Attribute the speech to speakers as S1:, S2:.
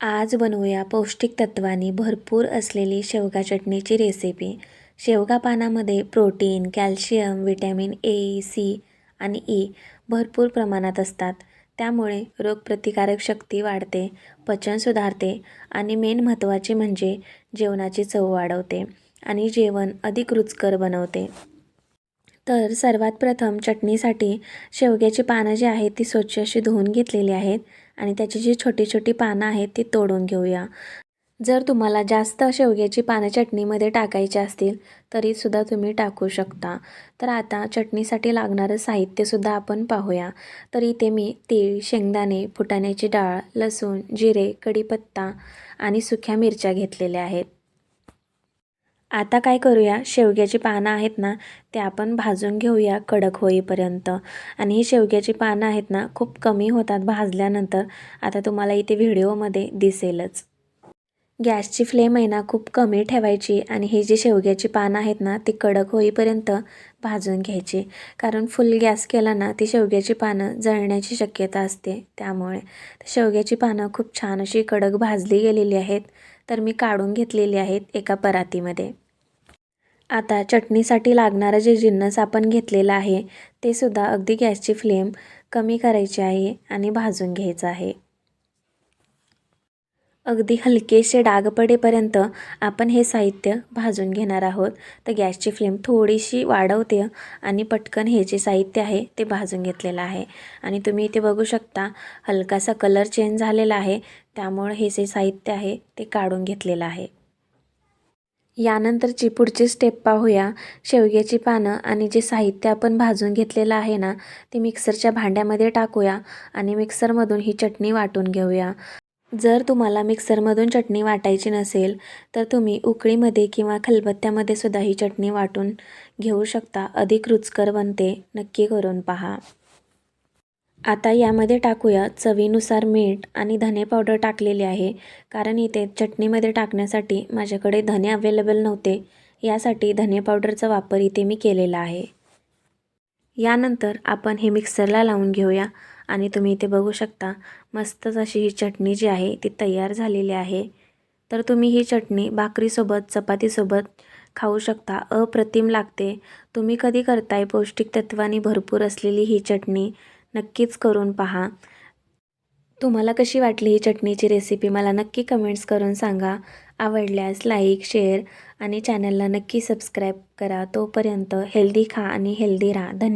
S1: आज बनवूया पौष्टिक तत्वांनी भरपूर असलेली शेवगा चटणीची रेसिपी। शेवगा पानामध्ये protein, calcium, vitamin A, C आणि ई भरपूर प्रमाणात असतात। त्यामुळे रोगप्रतिकारक शक्ती वाढते, पचन सुधारते आणि मेन महत्त्वाचे म्हणजे जेवणाची चव वाढवते आणि जेवण अधिक रुचकर बनवते। तर सर्वात प्रथम चटणीसाठी शेवग्याची पानं जी आहेत ती स्वच्छ अशी धुवून घेतलेली आहेत आणि त्याची जी छोटी छोटी पानं आहेत ती तोडून घेऊया। जर तुम्हाला जास्त शेवग्याची पानं चटणीमध्ये टाकायची असतील तरीसुद्धा तुम्ही टाकू शकता। तर आता चटणीसाठी लागणारं साहित्यसुद्धा आपण पाहूया। तर इथे मी तीळ, शेंगदाणे, फुटाण्याची डाळ, लसूण, जिरे, कढीपत्ता आणि सुक्या मिरच्या घेतलेल्या आहेत। आता काय करूया, शेवग्याची पानं आहेत ना ते आपण भाजून घेऊया कडक होईपर्यंत। आणि ही शेवग्याची पानं आहेत ना खूप कमी होतात भाजल्यानंतर, आता तुम्हाला इथे व्हिडिओमध्ये दिसेलच। गॅसची फ्लेम आहे ना खूप कमी ठेवायची आणि ही जी शेवग्याची पानं आहेत ना ती कडक होईपर्यंत भाजून घ्यायची, कारण फुल गॅस केला ना ती शेवग्याची पानं जळण्याची शक्यता असते। त्यामुळे शेवग्याची पानं खूप छान अशी कडक भाजली गेलेली आहेत, तर मी काढून घेतलेली आहेत एका परातीमध्ये। आता चटणीसाठी लागणारं जे जिन्नस आपण घेतलेलं आहे ते सुद्धा अगदी गॅसची फ्लेम कमी करायची आहे आणि भाजून घ्यायचं आहे। अगदी हलकेसे डाग पडेपर्यंत आपण हे साहित्य भाजून घेणार आहोत। तर गॅसची फ्लेम थोडीशी वाढवते आणि पटकन हे जे साहित्य आहे ते भाजून घेतलेलं आहे। आणि तुम्ही इथे बघू शकता हलकासा कलर चेंज झालेला आहे, त्यामुळे हे जे साहित्य आहे ते काढून घेतलेलं आहे। यानंतरची पुढची स्टेप पाहूया। शेवग्याची पानं आणि जे साहित्य आपण भाजून घेतलेलं आहे ना ते मिक्सरच्या भांड्यामध्ये टाकूया आणि मिक्सरमधून ही चटणी वाटून घेऊया। जर तुम्हाला मिक्सरमधून चटणी वाटायची नसेल तर तुम्ही उकळीमध्ये किंवा खलबत्त्यामध्ये सुद्धा ही चटणी वाटून घेऊ शकता, अधिक रुचकर बनते, नक्की करून पहा। आता यामध्ये टाकूया चवीनुसार मीठ आणि धने पावडर टाकलेली आहे, कारण इथे चटणीमध्ये टाकण्यासाठी माझ्याकडे धने अवेलेबल नव्हते, यासाठी धने पावडरचा वापर इथे मी केलेला आहे। यानंतर आपण हे मिक्सरला लावून घेऊया आणि तुम्ही इथे बघू शकता मस्तच अशी ही चटणी जी आहे ती तयार झालेली आहे। तर तुम्ही ही चटणी भाकरीसोबत, चपातीसोबत खाऊ शकता, अप्रतिम लागते। तुम्ही कधी करताय पौष्टिक तत्वांनी भरपूर असलेली ही चटणी, नक्कीच करून पहा। तुम्हाला कशी वाटली ही चटणीची रेसिपी मला नक्की कमेंट्स करून सांगा। आवडल्यास लाईक, शेअर आणि चॅनलला नक्की सबस्क्राईब करा। तोपर्यंत हेल्दी खा आणि हेल्दी राहा। धन्यवाद।